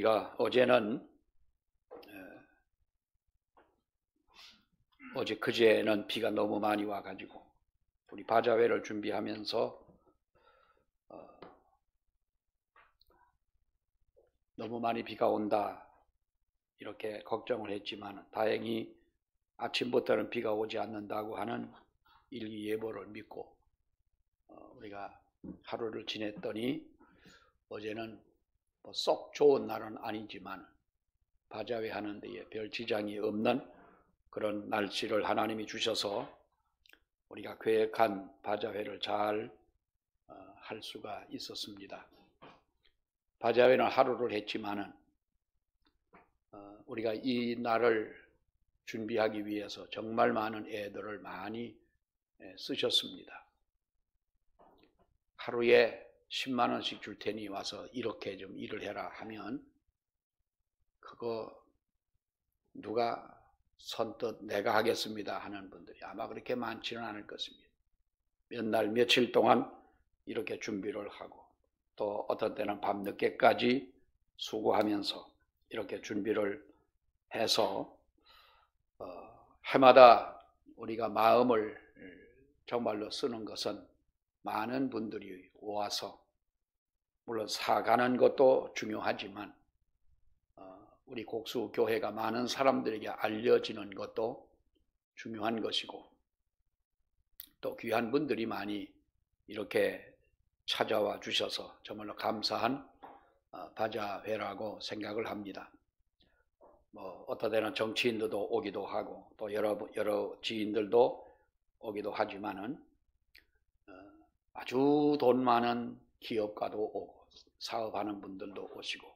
우리가 어제 그제는 비가 너무 많이 와가지고 우리 바자회를 준비하면서 너무 많이 비가 온다 이렇게 걱정을 했지만 다행히 아침부터는 비가 오지 않는다고 하는 일기예보를 믿고 우리가 하루를 지냈더니 어제는 썩 좋은 날은 아니지만 바자회 하는 데에 별 지장이 없는 그런 날씨를 하나님이 주셔서 우리가 계획한 바자회를 잘 할 수가 있었습니다. 바자회는 하루를 했지만은 우리가 이 날을 준비하기 위해서 정말 많은 애들을 많이 쓰셨습니다. 하루에 10만 원씩 줄 테니 와서 이렇게 좀 일을 해라 하면 그거 누가 선뜻 내가 하겠습니다 하는 분들이 아마 그렇게 많지는 않을 것입니다. 몇 날 며칠 동안 이렇게 준비를 하고 또 어떤 때는 밤늦게까지 수고하면서 이렇게 준비를 해서 해마다 우리가 마음을 정말로 쓰는 것은 많은 분들이 와서 물론 사가는 것도 중요하지만 우리 곡수교회가 많은 사람들에게 알려지는 것도 중요한 것이고 또 귀한 분들이 많이 이렇게 찾아와 주셔서 정말로 감사한 바자회라고 생각을 합니다. 어떤 때는 정치인들도 오기도 하고 또 여러 지인들도 오기도 하지만은 아주 돈 많은 기업가도 오고 사업하는 분들도 오시고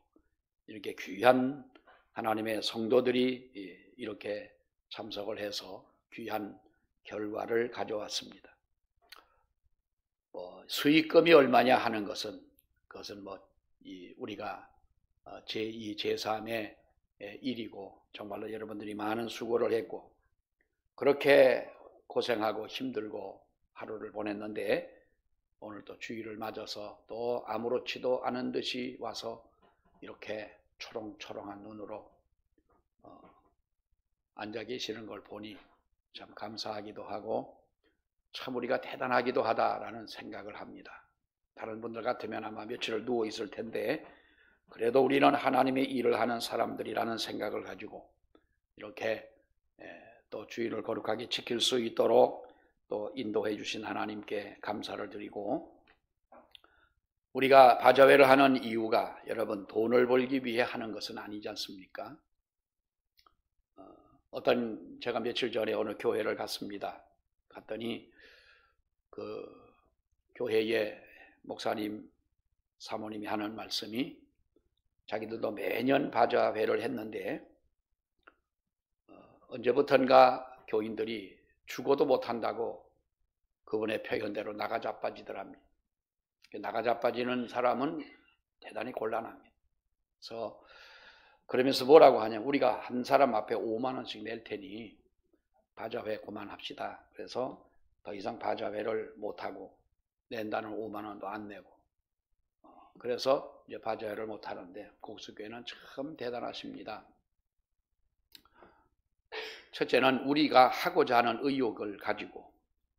이렇게 귀한 하나님의 성도들이 이렇게 참석을 해서 귀한 결과를 가져왔습니다. 수익금이 얼마냐 하는 것은 그것은 우리가 제2, 제3의 일이고 정말로 여러분들이 많은 수고를 했고 그렇게 고생하고 힘들고 하루를 보냈는데 오늘 또 주일을 맞아서 또 아무렇지도 않은 듯이 와서 이렇게 초롱초롱한 눈으로 앉아 계시는 걸 보니 참 감사하기도 하고 참 우리가 대단하기도 하다라는 생각을 합니다. 다른 분들 같으면 아마 며칠을 누워 있을 텐데 그래도 우리는 하나님의 일을 하는 사람들이라는 생각을 가지고 이렇게 또 주일을 거룩하게 지킬 수 있도록 또 인도해 주신 하나님께 감사를 드리고 우리가 바자회를 하는 이유가 여러분 돈을 벌기 위해 하는 것은 아니지 않습니까? 제가 며칠 전에 어느 교회를 갔습니다. 갔더니 그 교회의 목사님 사모님이 하는 말씀이 자기들도 매년 바자회를 했는데 언제부턴가 교인들이 죽어도 못한다고 그분의 표현대로 나가자빠지더랍니다. 나가자빠지는 사람은 대단히 곤란합니다. 그러면서 뭐라고 하냐, 우리가 한 사람 앞에 5만 원씩 낼 테니 바자회 그만합시다. 그래서 더 이상 바자회를 못하고 낸다는 5만 원도 안 내고 그래서 이제 바자회를 못하는데 곡수교회는 참 대단하십니다. 첫째는 우리가 하고자 하는 의욕을 가지고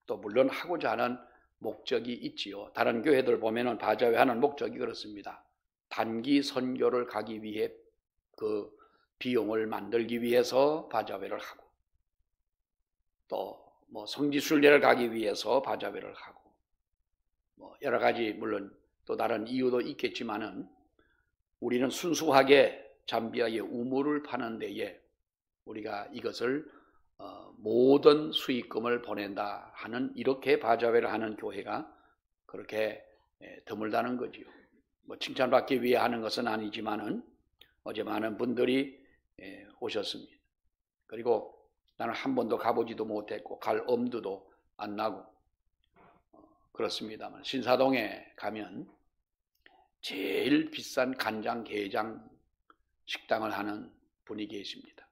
또 물론 하고자 하는 목적이 있지요. 다른 교회들 보면은 바자회 하는 목적이 그렇습니다. 단기 선교를 가기 위해 그 비용을 만들기 위해서 바자회를 하고 또 성지순례를 가기 위해서 바자회를 하고 여러 가지 물론 또 다른 이유도 있겠지만은 우리는 순수하게 잠비아의 우물을 파는 데에 우리가 이것을 모든 수익금을 보낸다 하는 이렇게 바자회를 하는 교회가 그렇게 드물다는 거지요. 칭찬받기 위해 하는 것은 아니지만은 어제 많은 분들이 오셨습니다. 그리고 나는 한 번도 가보지도 못했고 갈 엄두도 안 나고 그렇습니다만 신사동에 가면 제일 비싼 간장, 게장 식당을 하는 분이 계십니다.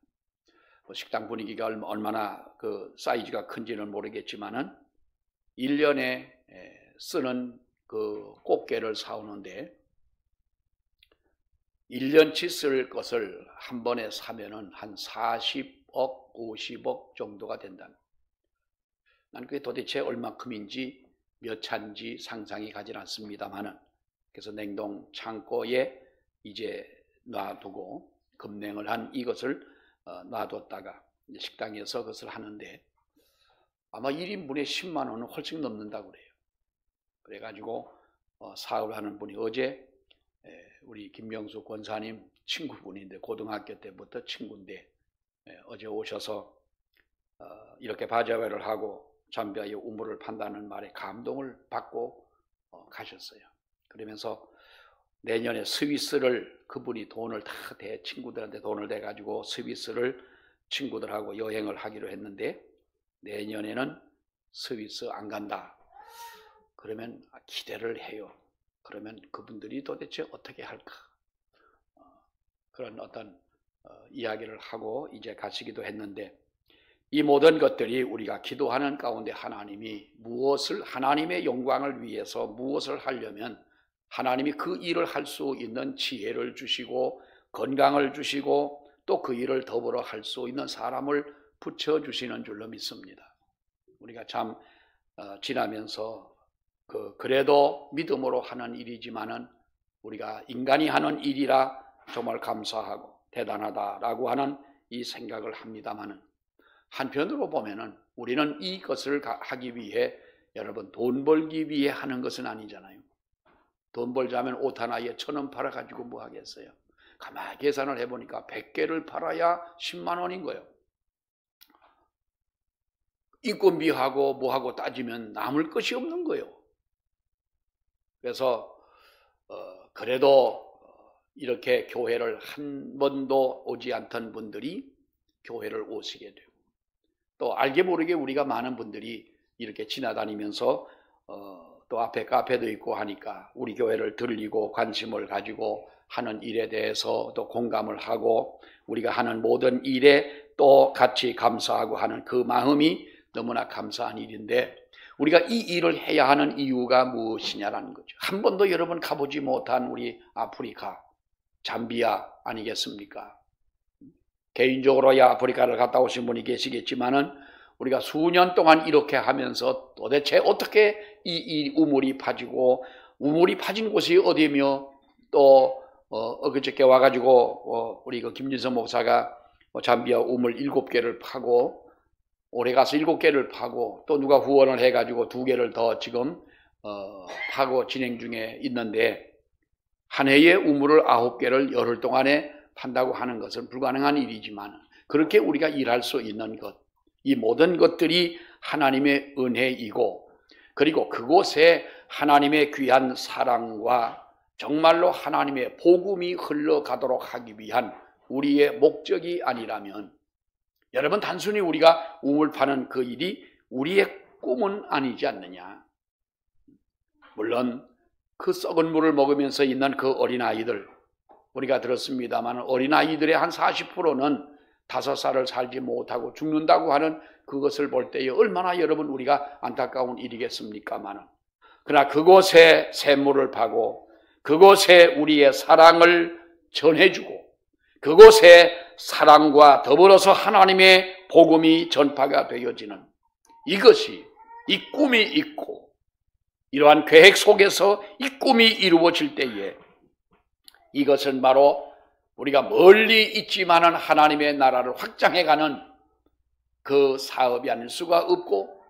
식당 분위기가 얼마나 그 사이즈가 큰지는 모르겠지만은 1년에 쓰는 그 꽃게를 사오는데 1년치 쓸 것을 한 번에 사면은 한 40억, 50억 정도가 된다. 난 그게 도대체 얼마큼인지 몇 차인지 상상이 가진 않습니다만은, 그래서 냉동 창고에 이제 놔두고 급냉을 한 이것을 놔뒀다가 식당에서 그것을 하는데 아마 1인분에 10만 원은 훨씬 넘는다고 그래요. 그래가지고 사업을 하는 분이 어제 우리 김명수 권사님 친구분인데, 고등학교 때부터 친구인데 어제 오셔서 이렇게 바자회를 하고 잠비아의 우물을 판다는 말에 감동을 받고 가셨어요. 그러면서 내년에 스위스를, 그분이 돈을 다 친구들한테 돈을 대가지고 스위스를 친구들하고 여행을 하기로 했는데 내년에는 스위스 안 간다. 그러면 기대를 해요. 그러면 그분들이 도대체 어떻게 할까? 그런 어떤 이야기를 하고 이제 가시기도 했는데, 이 모든 것들이 우리가 기도하는 가운데 하나님이 무엇을, 하나님의 영광을 위해서 무엇을 하려면 하나님이 그 일을 할 수 있는 지혜를 주시고 건강을 주시고 또 그 일을 더불어 할 수 있는 사람을 붙여주시는 줄로 믿습니다. 우리가 참 지나면서 그래도 믿음으로 하는 일이지만은 우리가 인간이 하는 일이라 정말 감사하고 대단하다라고 하는 이 생각을 합니다만은, 한편으로 보면은 우리는 이것을 하기 위해, 여러분, 돈 벌기 위해 하는 것은 아니잖아요. 돈 벌자면 옷 하나에 1,000원 팔아가지고 뭐 하겠어요? 가만히 계산을 해보니까 100개를 팔아야 10만 원인 거예요. 인건비하고 뭐하고 따지면 남을 것이 없는 거예요. 그래서 그래도 이렇게 교회를 한 번도 오지 않던 분들이 교회를 오시게 되고, 또 알게 모르게 우리가 많은 분들이 이렇게 지나다니면서 또 앞에 카페도 있고 하니까 우리 교회를 들리고 관심을 가지고 하는 일에 대해서 또 공감을 하고 우리가 하는 모든 일에 또 같이 감사하고 하는 그 마음이 너무나 감사한 일인데, 우리가 이 일을 해야 하는 이유가 무엇이냐라는 거죠. 한 번도 여러분 가보지 못한 우리 아프리카, 잠비아 아니겠습니까? 개인적으로야 아프리카를 갔다 오신 분이 계시겠지만은 우리가 수년 동안 이렇게 하면서 도대체 어떻게 이 우물이 파지고, 우물이 파진 곳이 어디며, 또 그저께 와가지고 우리 그 김진성 목사가 잠비아 우물 7개를 파고, 올해 가서 7개를 파고, 또 누가 후원을 해가지고 2개를 더 지금 파고 진행 중에 있는데, 한 해에 우물을 9개를 열흘 동안에 판다고 하는 것은 불가능한 일이지만, 그렇게 우리가 일할 수 있는 것, 이 모든 것들이 하나님의 은혜이고, 그리고 그곳에 하나님의 귀한 사랑과 정말로 하나님의 복음이 흘러가도록 하기 위한 우리의 목적이 아니라면, 여러분, 단순히 우리가 우물 파는 그 일이 우리의 꿈은 아니지 않느냐. 물론 그 썩은 물을 먹으면서 있는 그 어린아이들, 우리가 들었습니다만 어린아이들의 한 40%는 5살을 살지 못하고 죽는다고 하는 그것을 볼 때에 얼마나 여러분 우리가 안타까운 일이겠습니까마는, 그러나 그곳에 샘물을 파고 그곳에 우리의 사랑을 전해주고 그곳에 사랑과 더불어서 하나님의 복음이 전파가 되어지는 이것이, 이 꿈이 있고 이러한 계획 속에서 이 꿈이 이루어질 때에 이것은 바로 우리가 멀리 있지만은 하나님의 나라를 확장해가는 그 사업이 아닐 수가 없고,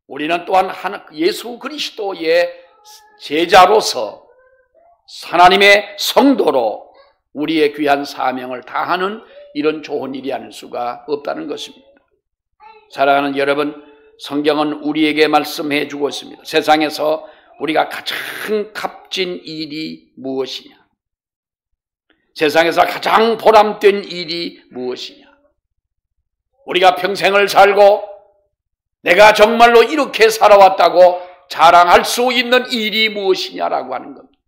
우리는 또한 예수 그리스도의 제자로서 하나님의 성도로 우리의 귀한 사명을 다하는 이런 좋은 일이 아닐 수가 없다는 것입니다. 사랑하는 여러분, 성경은 우리에게 말씀해 주고 있습니다. 세상에서 우리가 가장 값진 일이 무엇이냐? 세상에서 가장 보람된 일이 무엇이냐? 우리가 평생을 살고 내가 정말로 이렇게 살아왔다고 자랑할 수 있는 일이 무엇이냐라고 하는 겁니다.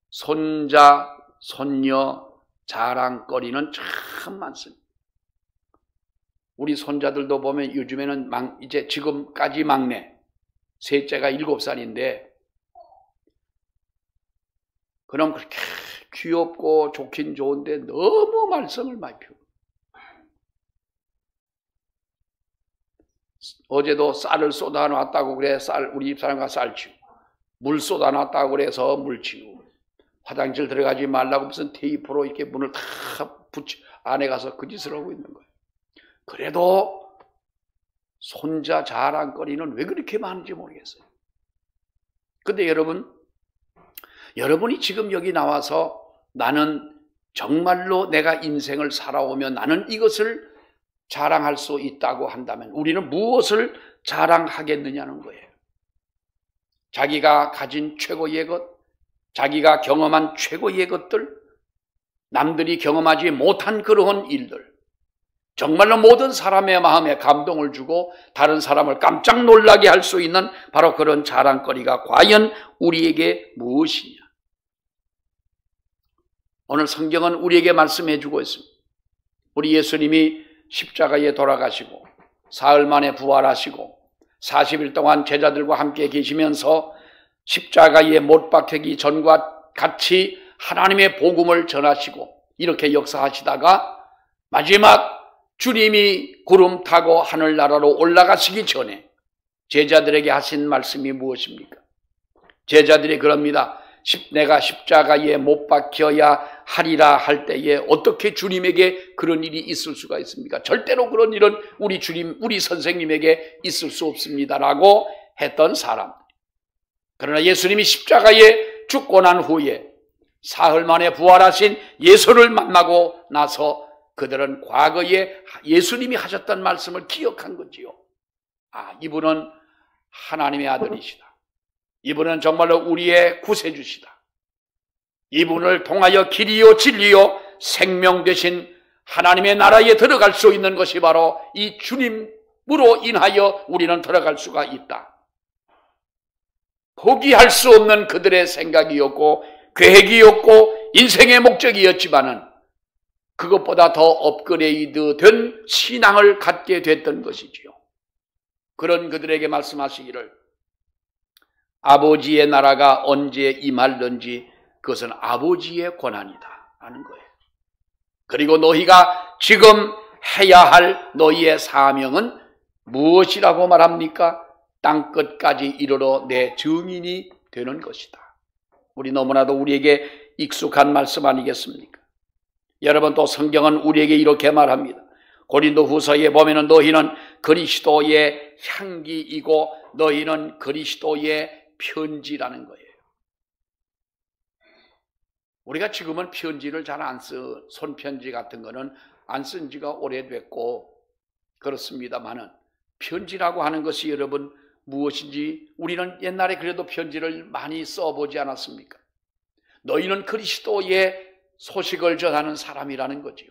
손자, 손녀 자랑거리는 참 많습니다. 우리 손자들도 보면 요즘에는 이제 지금까지 막내, 셋째가 7살인데 그럼 그렇게 귀엽고 좋긴 좋은데 너무 말썽을 많이 피우고. 어제도 쌀을 쏟아놨다고 그래 우리 집사람과 쌀 치우고, 물 쏟아놨다고 그래서 물 치우고, 화장실 들어가지 말라고 무슨 테이프로 이렇게 문을 다 안에 가서 그 짓을 하고 있는 거예요. 그래도 손자 자랑거리는 왜 그렇게 많은지 모르겠어요. 근데 여러분이 지금 여기 나와서 나는 정말로 내가 인생을 살아오면 나는 이것을 자랑할 수 있다고 한다면 우리는 무엇을 자랑하겠느냐는 거예요. 자기가 가진 최고의 것, 자기가 경험한 최고의 것들, 남들이 경험하지 못한 그러한 일들, 정말로 모든 사람의 마음에 감동을 주고 다른 사람을 깜짝 놀라게 할 수 있는 바로 그런 자랑거리가 과연 우리에게 무엇이냐? 오늘 성경은 우리에게 말씀해 주고 있습니다. 우리 예수님이 십자가에 돌아가시고 사흘 만에 부활하시고 40일 동안 제자들과 함께 계시면서 십자가에 못 박히기 전과 같이 하나님의 복음을 전하시고 이렇게 역사하시다가 마지막 주님이 구름 타고 하늘나라로 올라가시기 전에 제자들에게 하신 말씀이 무엇입니까? 제자들이 그럽니다. 내가 십자가에 못 박혀야 하리라 할 때에 어떻게 주님에게 그런 일이 있을 수가 있습니까? 절대로 그런 일은 우리 선생님에게 있을 수 없습니다라고 했던 사람. 그러나 예수님이 십자가에 죽고 난 후에 사흘 만에 부활하신 예수를 만나고 나서 그들은 과거에 예수님이 하셨던 말씀을 기억한 거지요. 이분은 하나님의 아들이시다. 이분은 정말로 우리의 구세주시다. 이분을 통하여 길이요 진리요 생명 되신 하나님의 나라에 들어갈 수 있는 것이 바로 이 주님으로 인하여 우리는 들어갈 수가 있다. 포기할 수 없는 그들의 생각이었고 계획이었고 인생의 목적이었지만은 그것보다 더 업그레이드 된 신앙을 갖게 됐던 것이지요. 그런 그들에게 말씀하시기를 아버지의 나라가 언제 임할는지 그것은 아버지의 권한이다 하는 거예요. 그리고 너희가 지금 해야 할 너희의 사명은 무엇이라고 말합니까? 땅끝까지 이르러 내 증인이 되는 것이다. 우리 너무나도 우리에게 익숙한 말씀 아니겠습니까? 여러분, 또 성경은 우리에게 이렇게 말합니다. 고린도후서에 보면은 너희는 그리스도의 향기이고 너희는 그리스도의 편지라는 거예요. 우리가 지금은 편지를 잘 안 써, 손편지 같은 거는 안 쓴 지가 오래됐고 그렇습니다만은 편지라고 하는 것이 여러분 무엇인지 우리는 옛날에 그래도 편지를 많이 써보지 않았습니까? 너희는 그리스도의 소식을 전하는 사람이라는 거지요.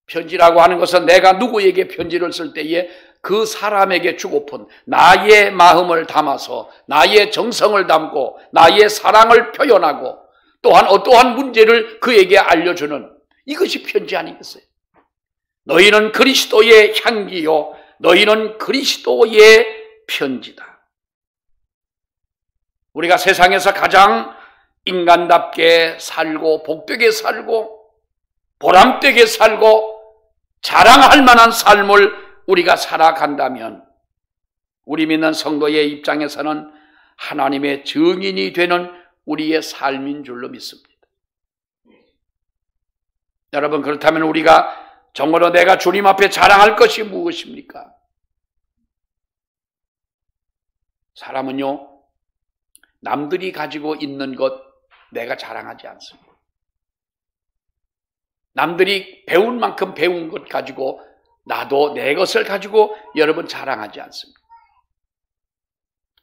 편지라고 하는 것은 내가 누구에게 편지를 쓸 때에 그 사람에게 주고픈 나의 마음을 담아서 나의 정성을 담고 나의 사랑을 표현하고 또한 어떠한 문제를 그에게 알려주는 이것이 편지 아니겠어요? 너희는 그리스도의 향기요 너희는 그리스도의 편지다. 우리가 세상에서 가장 인간답게 살고 복되게 살고 보람되게 살고 자랑할 만한 삶을 우리가 살아간다면 우리 믿는 성도의 입장에서는 하나님의 증인이 되는 우리의 삶인 줄로 믿습니다. 여러분, 그렇다면 우리가 정말로 내가 주님 앞에 자랑할 것이 무엇입니까? 사람은요, 남들이 가지고 있는 것 내가 자랑하지 않습니다. 남들이 배운 만큼 배운 것 가지고 나도 내 것을 가지고 여러분 자랑하지 않습니다.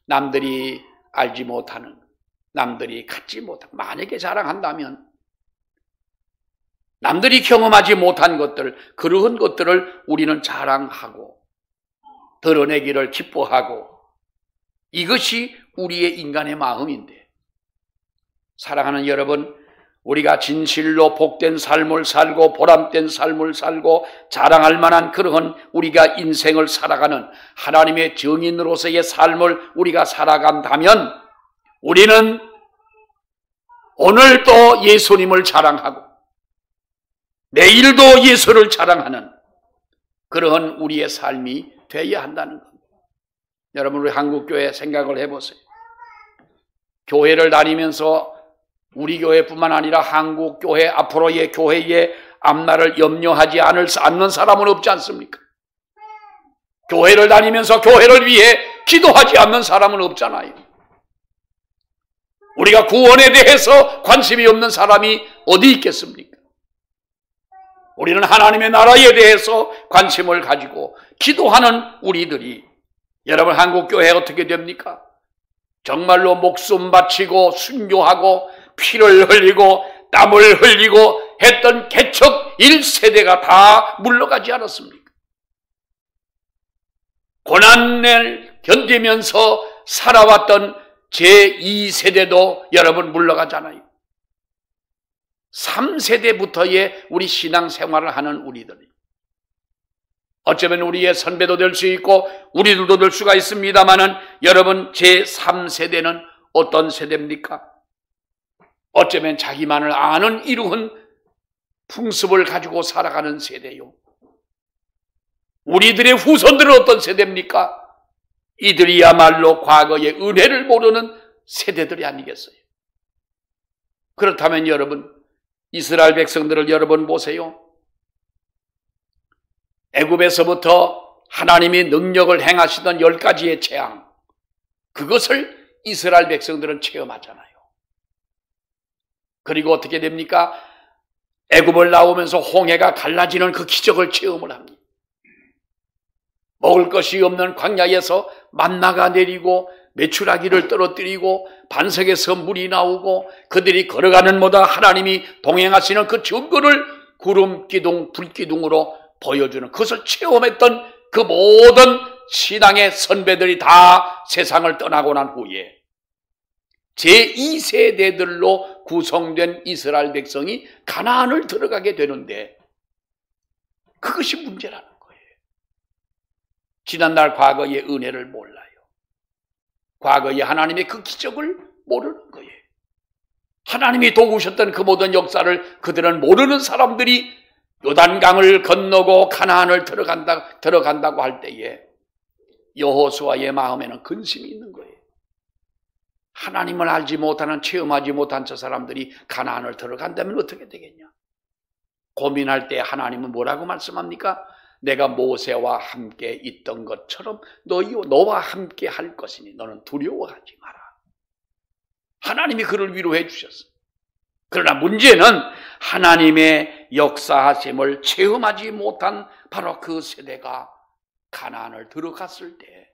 남들이 알지 못하는, 남들이 갖지 못한, 만약에 자랑한다면 남들이 경험하지 못한 것들, 그러한 것들을 우리는 자랑하고 드러내기를 기뻐하고 이것이 우리의 인간의 마음인데 사랑하는 여러분, 우리가 진실로 복된 삶을 살고 보람된 삶을 살고 자랑할 만한 그러한 우리가 인생을 살아가는 하나님의 증인으로서의 삶을 우리가 살아간다면 우리는 오늘도 예수님을 자랑하고 내일도 예수를 자랑하는 그러한 우리의 삶이 되어야 한다는 겁니다. 여러분, 우리 한국교회 생각을 해보세요. 교회를 다니면서 우리 교회뿐만 아니라 한국교회, 앞으로의 교회의 앞날을 염려하지 않는 사람은 없지 않습니까? 교회를 다니면서 교회를 위해 기도하지 않는 사람은 없잖아요. 우리가 구원에 대해서 관심이 없는 사람이 어디 있겠습니까? 우리는 하나님의 나라에 대해서 관심을 가지고 기도하는 우리들이, 여러분, 한국교회 어떻게 됩니까? 정말로 목숨 바치고 순교하고 피를 흘리고 땀을 흘리고 했던 개척 1세대가 다 물러가지 않았습니까? 고난을 견디면서 살아왔던 제2세대도 여러분 물러가잖아요. 3세대부터의 우리 신앙생활을 하는 우리들이, 어쩌면 우리의 선배도 될 수 있고 우리들도 될 수가 있습니다만은, 여러분, 제3세대는 어떤 세대입니까? 어쩌면 자기만을 아는 이루한 풍습을 가지고 살아가는 세대요. 우리들의 후손들은 어떤 세대입니까? 이들이야말로 과거의 은혜를 모르는 세대들이 아니겠어요? 그렇다면 여러분, 이스라엘 백성들을 여러분 보세요. 애굽에서부터 하나님이 능력을 행하시던 10가지의 재앙, 그것을 이스라엘 백성들은 체험하잖아요. 그리고 어떻게 됩니까? 애굽을 나오면서 홍해가 갈라지는 그 기적을 체험을 합니다. 먹을 것이 없는 광야에서 만나가 내리고 메추라기를 떨어뜨리고 반석에서 물이 나오고 그들이 걸어가는 마다 하나님이 동행하시는 그 증거를 구름 기둥, 불 기둥으로 보여주는, 그것을 체험했던 그 모든 신앙의 선배들이 다 세상을 떠나고 난 후에 제2세대들로 구성된 이스라엘 백성이 가나안을 들어가게 되는데, 그것이 문제라는 거예요. 지난날 과거의 은혜를 몰라요. 과거의 하나님의 그 기적을 모르는 거예요. 하나님이 도우셨던 그 모든 역사를 그들은 모르는 사람들이 요단강을 건너고 가나안을 들어간다고 할 때에 여호수아의 마음에는 근심이 있는 거예요. 하나님을 알지 못하는, 체험하지 못한 저 사람들이 가나안을 들어간다면 어떻게 되겠냐? 고민할 때 하나님은 뭐라고 말씀합니까? 내가 모세와 함께 있던 것처럼 너와 함께 할 것이니 너는 두려워하지 마라. 하나님이 그를 위로해 주셨어요. 그러나 문제는 하나님의 역사하심을 체험하지 못한 바로 그 세대가 가나안을 들어갔을 때,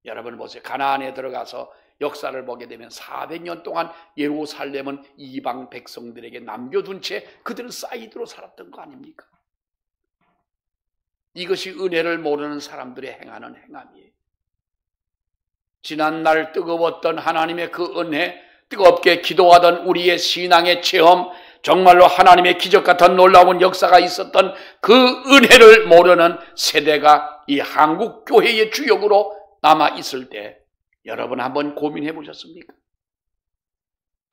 여러분 보세요. 가나안에 들어가서 역사를 보게 되면 400년 동안 예루살렘은 이방 백성들에게 남겨둔 채 그들은 사이드로 살았던 거 아닙니까? 이것이 은혜를 모르는 사람들의 행하는 행함이에요. 지난날 뜨거웠던 하나님의 그 은혜, 뜨겁게 기도하던 우리의 신앙의 체험, 정말로 하나님의 기적 같은 놀라운 역사가 있었던 그 은혜를 모르는 세대가 이 한국 교회의 주역으로 남아 있을 때, 여러분 한번 고민해 보셨습니까?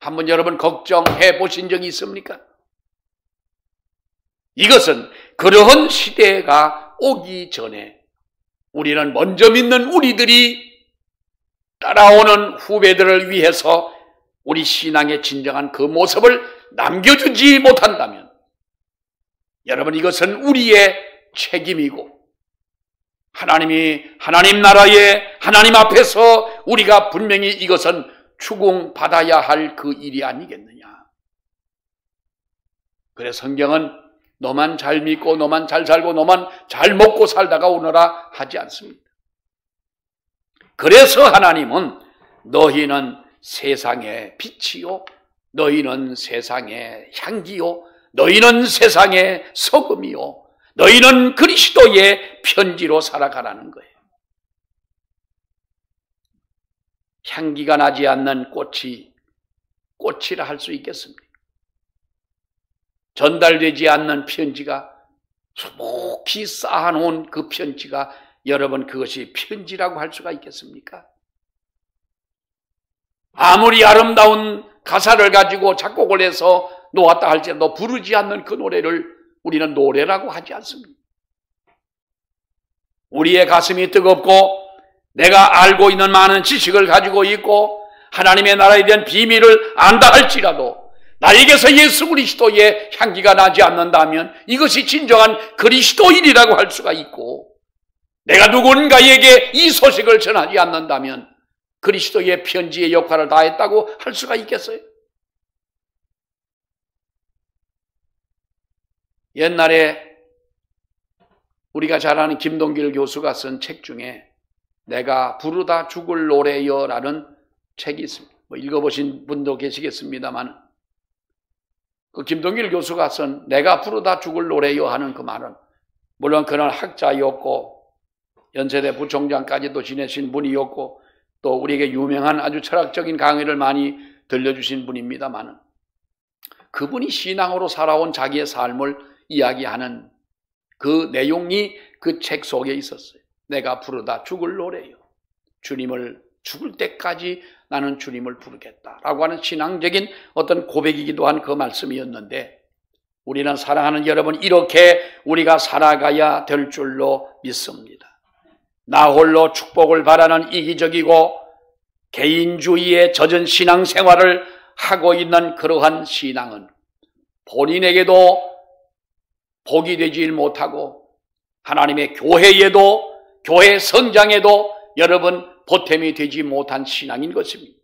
한번 여러분 걱정해 보신 적이 있습니까? 이것은 그러한 시대가 오기 전에 우리는 먼저 믿는 우리들이 따라오는 후배들을 위해서 우리 신앙의 진정한 그 모습을 남겨주지 못한다면, 여러분, 이것은 우리의 책임이고, 하나님 나라에 하나님 앞에서 우리가 분명히 이것은 추궁받아야 할 그 일이 아니겠느냐. 그래서 성경은 너만 잘 믿고 너만 잘 살고 너만 잘 먹고 살다가 오너라 하지 않습니다. 그래서 하나님은 너희는 세상의 빛이요, 너희는 세상의 향기요, 너희는 세상의 소금이요, 너희는 그리스도의 편지로 살아가라는 거예요. 향기가 나지 않는 꽃이라 할 수 있겠습니까? 전달되지 않는 편지가, 수북히 쌓아놓은 그 편지가, 여러분, 그것이 편지라고 할 수가 있겠습니까? 아무리 아름다운 가사를 가지고 작곡을 해서 놓았다 할지라도 부르지 않는 그 노래를 우리는 노래라고 하지 않습니다. 우리의 가슴이 뜨겁고 내가 알고 있는 많은 지식을 가지고 있고 하나님의 나라에 대한 비밀을 안다 할지라도 나에게서 예수 그리스도의 향기가 나지 않는다면 이것이 진정한 그리스도인이라고 할 수가 있고, 내가 누군가에게 이 소식을 전하지 않는다면 그리스도의 편지의 역할을 다했다고 할 수가 있겠어요? 옛날에 우리가 잘 아는 김동길 교수가 쓴 책 중에 내가 부르다 죽을 노래여라는 책이 있습니다. 읽어보신 분도 계시겠습니다만, 그 김동길 교수가 쓴 내가 부르다 죽을 노래여 하는 그 말은, 물론 그는 학자였고 연세대 부총장까지도 지내신 분이었고 또 우리에게 유명한 아주 철학적인 강의를 많이 들려주신 분입니다만, 그분이 신앙으로 살아온 자기의 삶을 이야기하는 그 내용이 그 책 속에 있었어요. 내가 부르다 죽을 노래요. 주님을 죽을 때까지 나는 주님을 부르겠다라고 하는 신앙적인 어떤 고백이기도 한 그 말씀이었는데, 우리는 사랑하는 여러분, 이렇게 우리가 살아가야 될 줄로 믿습니다. 나 홀로 축복을 바라는 이기적이고 개인주의에 젖은 신앙생활을 하고 있는 그러한 신앙은 본인에게도 복이 되지 못하고 하나님의 교회에도, 교회 성장에도 여러분 보탬이 되지 못한 신앙인 것입니다.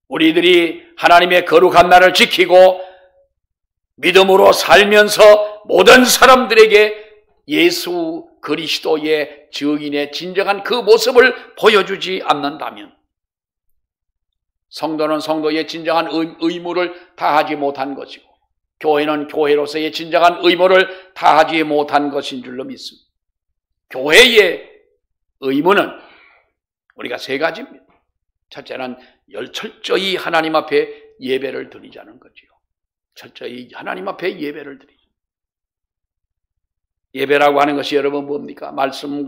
우리들이 하나님의 거룩한 날을 지키고 믿음으로 살면서 모든 사람들에게 예수 그리스도의 증인의 진정한 그 모습을 보여주지 않는다면 성도는 성도의 진정한 의무를 다하지 못한 것이고, 교회는 교회로서의 진정한 의무를 다하지 못한 것인 줄로 믿습니다. 교회의 의무는 우리가 세 가지입니다. 첫째는 철저히 하나님 앞에 예배를 드리자는 거지요. 철저히 하나님 앞에 예배를 드리자. 예배라고 하는 것이 여러분 뭡니까? 말씀을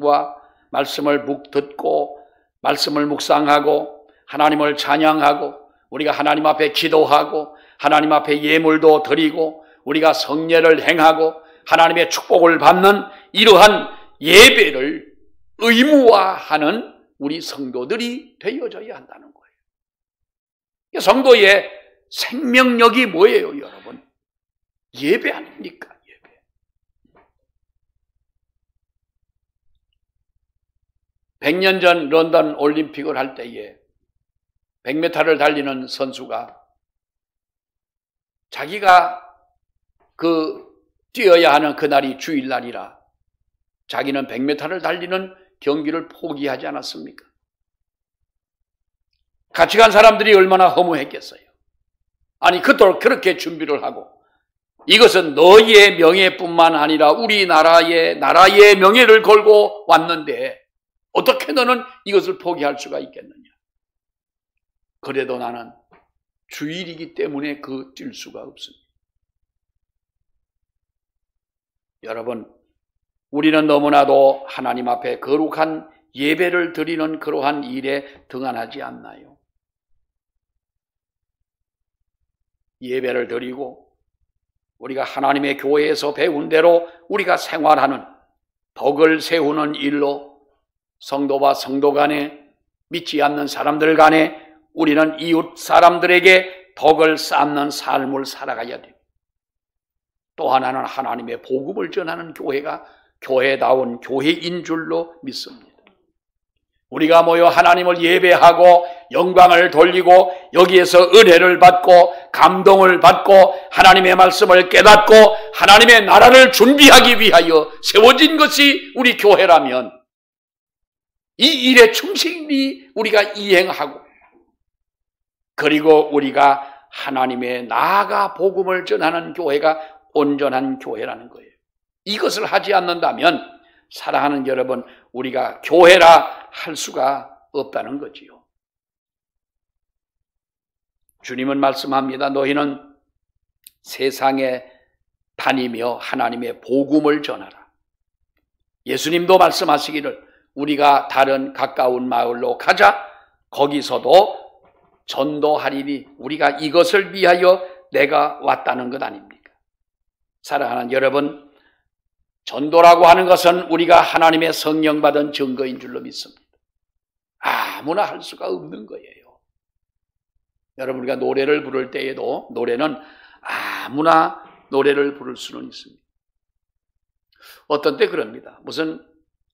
듣고 말씀을 묵상하고 하나님을 찬양하고 우리가 하나님 앞에 기도하고 하나님 앞에 예물도 드리고 우리가 성례를 행하고 하나님의 축복을 받는 이러한 예배를 의무화하는 우리 성도들이 되어져야 한다는 거예요. 성도의 생명력이 뭐예요, 여러분? 예배 아닙니까? 예배. 100년 전 런던 올림픽을 할 때에 100m를 달리는 선수가 자기가 뛰어야 하는 그날이 주일날이라 자기는 100m를 달리는 경기를 포기하지 않았습니까? 같이 간 사람들이 얼마나 허무했겠어요. 아니, 그토록 그렇게 준비를 하고 이것은 너희의 명예뿐만 아니라 우리나라의 명예를 걸고 왔는데 어떻게 너는 이것을 포기할 수가 있겠느냐. 그래도 나는 주일이기 때문에 뛸 수가 없습니다. 여러분, 우리는 너무나도 하나님 앞에 거룩한 예배를 드리는 그러한 일에 등한하지 않나요? 예배를 드리고 우리가 하나님의 교회에서 배운 대로 우리가 생활하는 덕을 세우는 일로 성도와 성도 간에, 믿지 않는 사람들 간에 우리는 이웃 사람들에게 덕을 쌓는 삶을 살아가야 돼요. 또 하나는 하나님의 복음을 전하는 교회가 교회다운 교회인 줄로 믿습니다. 우리가 모여 하나님을 예배하고 영광을 돌리고 여기에서 은혜를 받고 감동을 받고 하나님의 말씀을 깨닫고 하나님의 나라를 준비하기 위하여 세워진 것이 우리 교회라면 이 일에 충실히 우리가 이행하고, 그리고 우리가 하나님의 나아가 복음을 전하는 교회가 온전한 교회라는 거예요. 이것을 하지 않는다면 사랑하는 여러분, 우리가 교회라 할 수가 없다는 거지요. 주님은 말씀합니다. 너희는 세상에 다니며 하나님의 복음을 전하라. 예수님도 말씀하시기를 우리가 다른 가까운 마을로 가자. 거기서도 전도하리니 우리가 이것을 위하여 내가 왔다는 것 아닙니까? 사랑하는 여러분, 전도라고 하는 것은 우리가 하나님의 성령 받은 증거인 줄로 믿습니다. 아무나 할 수가 없는 거예요. 여러분, 우리가 노래를 부를 때에도 노래는 아무나 노래를 부를 수는 있습니다. 어떤 때 그럽니다. 무슨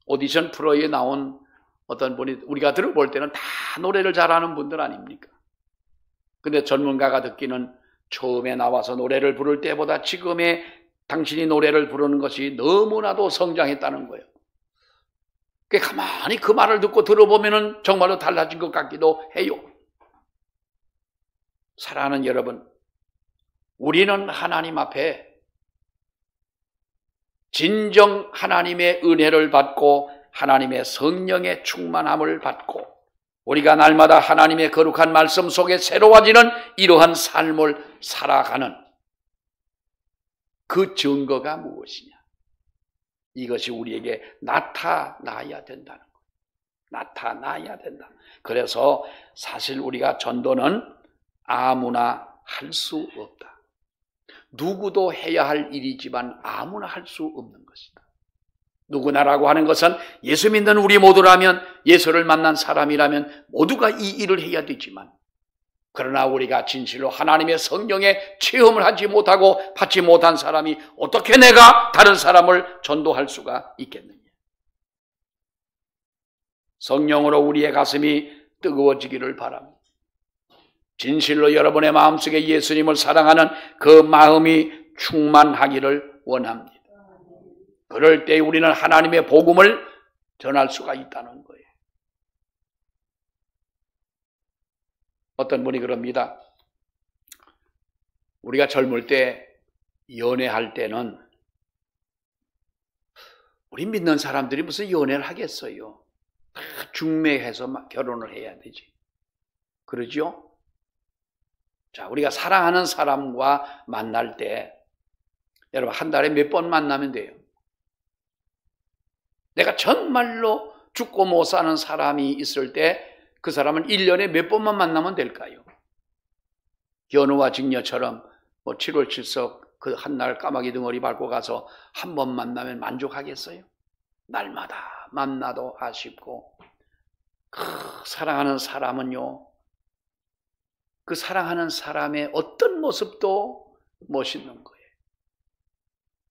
오디션 프로에 나온 어떤 분이 우리가 들어볼 때는 다 노래를 잘하는 분들 아닙니까? 근데 전문가가 듣기는 처음에 나와서 노래를 부를 때보다 지금의 당신이 노래를 부르는 것이 너무나도 성장했다는 거예요. 가만히 그 말을 듣고 들어보면 정말로 달라진 것 같기도 해요. 사랑하는 여러분, 우리는 하나님 앞에 진정 하나님의 은혜를 받고 하나님의 성령의 충만함을 받고 우리가 날마다 하나님의 거룩한 말씀 속에 새로워지는 이러한 삶을 살아가는 그 증거가 무엇이냐? 이것이 우리에게 나타나야 된다는 거예요. 나타나야 된다. 그래서 사실 우리가 전도는 아무나 할 수 없다. 누구도 해야 할 일이지만 아무나 할 수 없는 것이다. 누구나라고 하는 것은 예수 믿는 우리 모두라면, 예수를 만난 사람이라면 모두가 이 일을 해야 되지만, 그러나 우리가 진실로 하나님의 성령에 체험을 하지 못하고 받지 못한 사람이 어떻게 내가 다른 사람을 전도할 수가 있겠느냐? 성령으로 우리의 가슴이 뜨거워지기를 바랍니다. 진실로 여러분의 마음속에 예수님을 사랑하는 그 마음이 충만하기를 원합니다. 그럴 때 우리는 하나님의 복음을 전할 수가 있다는 거예요. 어떤 분이 그럽니다. 우리가 젊을 때 연애할 때는 우리 믿는 사람들이 무슨 연애를 하겠어요? 중매해서 결혼을 해야 되지. 그러죠? 자, 우리가 사랑하는 사람과 만날 때 여러분 한 달에 몇 번 만나면 돼요? 내가 정말로 죽고 못 사는 사람이 있을 때 그 사람은 1년에 몇 번만 만나면 될까요? 견우와 직녀처럼 7월 7석 그 한 날 까마귀 덩어리 밟고 가서 한 번 만나면 만족하겠어요? 날마다 만나도 아쉽고, 그 사랑하는 사람은요, 그 사랑하는 사람의 어떤 모습도 멋있는 거예요.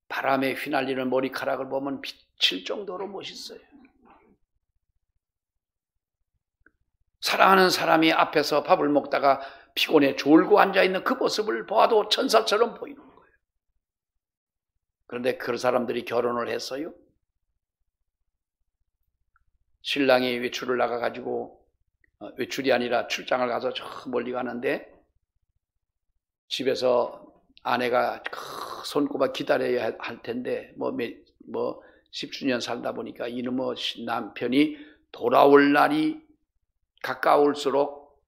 바람에 휘날리는 머리카락을 보면 미칠 정도로 멋있어요. 사랑하는 사람이 앞에서 밥을 먹다가 피곤해 졸고 앉아있는 그 모습을 보아도 천사처럼 보이는 거예요. 그런데 그 사람들이 결혼을 했어요. 신랑이 외출을 나가가지고, 외출이 아니라 출장을 가서 저 멀리 가는데 집에서 아내가 손꼽아 기다려야 할 텐데 10주년 살다 보니까 이놈의 남편이 돌아올 날이 가까울수록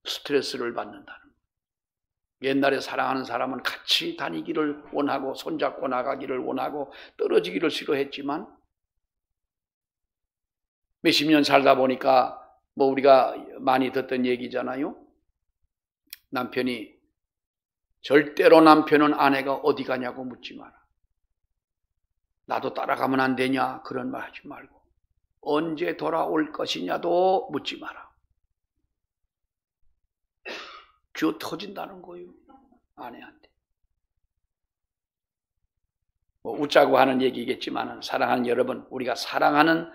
스트레스를 받는다는 거예요. 옛날에 사랑하는 사람은 같이 다니기를 원하고 손잡고 나가기를 원하고 떨어지기를 싫어했지만 몇십 년 살다 보니까 우리가 많이 듣던 얘기잖아요. 남편이 절대로 남편은 아내가 어디 가냐고 묻지 마라. 나도 따라가면 안 되냐 그런 말 하지 말고 언제 돌아올 것이냐도 묻지 마라. 쥐어 터진다는 거예요. 아내한테. 웃자고 하는 얘기겠지만 사랑하는 여러분, 우리가 사랑하는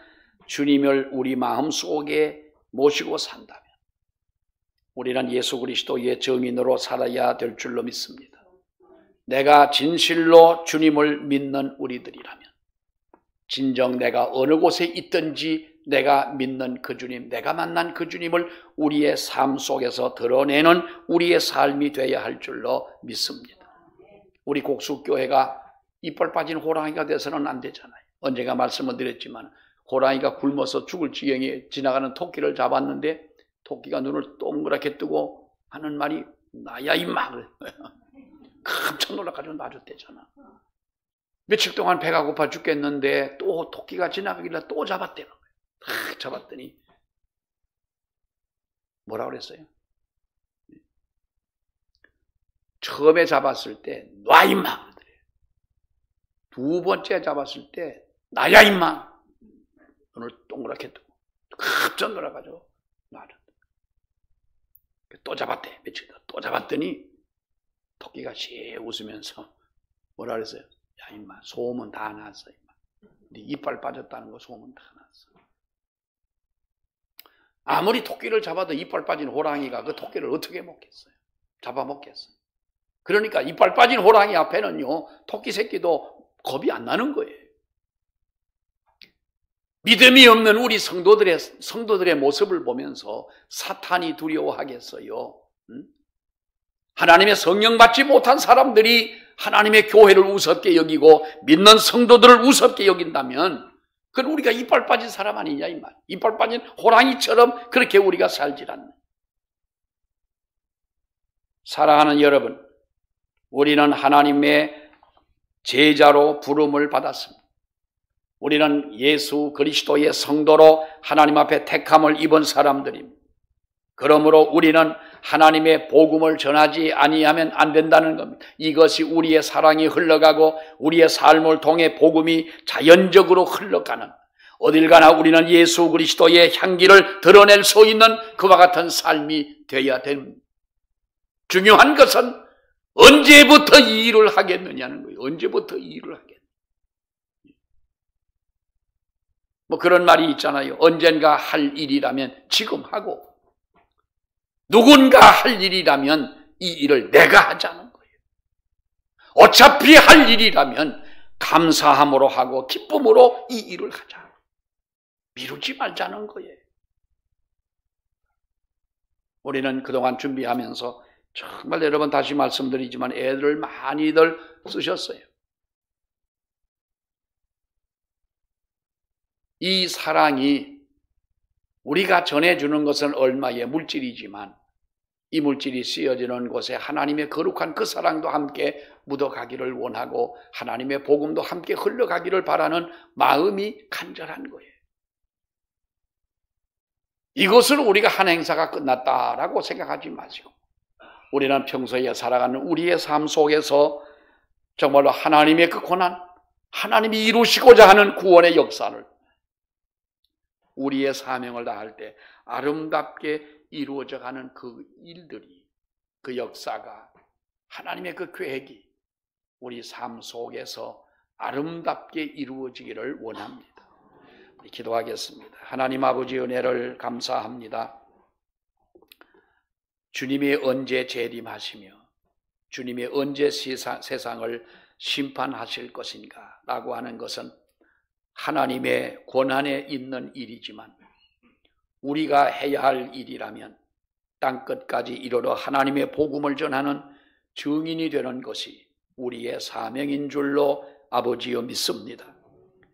주님을 우리 마음 속에 모시고 산다면 우리는 예수 그리스도의 증인으로 살아야 될 줄로 믿습니다. 내가 진실로 주님을 믿는 우리들이라면 진정 내가 어느 곳에 있든지 내가 믿는 그 주님, 내가 만난 그 주님을 우리의 삶 속에서 드러내는 우리의 삶이 되어야 할 줄로 믿습니다. 우리 곡숙교회가 이빨 빠진 호랑이가 돼서는 안 되잖아요. 언젠가 말씀을 드렸지만 호랑이가 굶어서 죽을 지경에 지나가는 토끼를 잡았는데 토끼가 눈을 동그랗게 뜨고 하는 말이 나야 임마. 깜짝 놀라가지고 놔줬대잖아. 며칠 동안 배가 고파 죽겠는데 또 토끼가 지나가길래 또 잡았대는 거예요. 잡았더니 뭐라 그랬어요? 처음에 잡았을 때 놔 임마. 두 번째 잡았을 때 나야 임마. 눈을 동그랗게 뜨고 깜짝 놀아가지고 놔줬다. 또 잡았대. 며칠 또 잡았더니 토끼가 씩 웃으면서 뭐라 그랬어요? 야 임마, 소문 다 났어 임마. 네 이빨 빠졌다는 거 소문 다 났어. 아무리 토끼를 잡아도 이빨 빠진 호랑이가 그 토끼를 어떻게 먹겠어요? 잡아먹겠어요. 그러니까 이빨 빠진 호랑이 앞에는요, 토끼 새끼도 겁이 안 나는 거예요. 믿음이 없는 우리 성도들의 모습을 보면서 사탄이 두려워하겠어요. 하나님의 성령 받지 못한 사람들이 하나님의 교회를 우습게 여기고 믿는 성도들을 우습게 여긴다면 그건 우리가 이빨 빠진 사람 아니냐 이 말. 이빨 빠진 호랑이처럼 그렇게 우리가 살질 않네. 사랑하는 여러분, 우리는 하나님의 제자로 부름을 받았습니다. 우리는 예수 그리스도의 성도로 하나님 앞에 택함을 입은 사람들입니다. 그러므로 우리는 하나님의 복음을 전하지 아니하면 안 된다는 겁니다. 이것이 우리의 사랑이 흘러가고 우리의 삶을 통해 복음이 자연적으로 흘러가는, 어딜 가나 우리는 예수 그리스도의 향기를 드러낼 수 있는 그와 같은 삶이 되어야 됩니다. 중요한 것은 언제부터 이 일을 하겠느냐는 거예요. 언제부터 이 일을 하겠느냐. 뭐 그런 말이 있잖아요. 언젠가 할 일이라면 지금 하고, 누군가 할 일이라면 이 일을 내가 하자는 거예요. 어차피 할 일이라면 감사함으로 하고 기쁨으로 이 일을 하자. 미루지 말자는 거예요. 우리는 그동안 준비하면서 정말 여러 번 다시 말씀드리지만 애들을 많이들 쓰셨어요. 이 사랑이 우리가 전해주는 것은 얼마의 물질이지만 이 물질이 쓰여지는 곳에 하나님의 거룩한 그 사랑도 함께 묻어가기를 원하고 하나님의 복음도 함께 흘러가기를 바라는 마음이 간절한 거예요. 이것을 우리가 한 행사가 끝났다라고 생각하지 마시고 우리는 평소에 살아가는 우리의 삶 속에서 정말로 하나님의 그 고난, 하나님이 이루시고자 하는 구원의 역사를 우리의 사명을 다할 때 아름답게 이루어져 가는 그 일들이, 그 역사가, 하나님의 그 계획이 우리 삶 속에서 아름답게 이루어지기를 원합니다. 우리 기도하겠습니다. 하나님 아버지 은혜를 감사합니다. 주님이 언제 재림하시며 주님이 언제 세상을 심판하실 것인가 라고 하는 것은 하나님의 권한에 있는 일이지만 우리가 해야 할 일이라면 땅끝까지 이르러 하나님의 복음을 전하는 증인이 되는 것이 우리의 사명인 줄로 아버지여 믿습니다.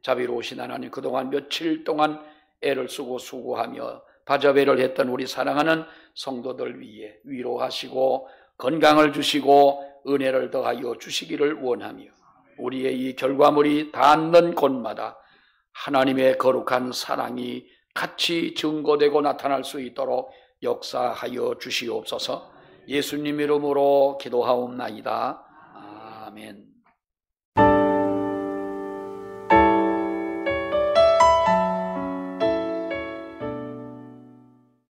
자비로우신 하나님, 그동안 며칠 동안 애를 쓰고 수고하며 바자회를 했던 우리 사랑하는 성도들 위해 위로하시고 건강을 주시고 은혜를 더하여 주시기를 원하며 우리의 이 결과물이 닿는 곳마다 하나님의 거룩한 사랑이 같이 증거되고 나타날 수 있도록 역사하여 주시옵소서. 예수님 이름으로 기도하옵나이다. 아멘.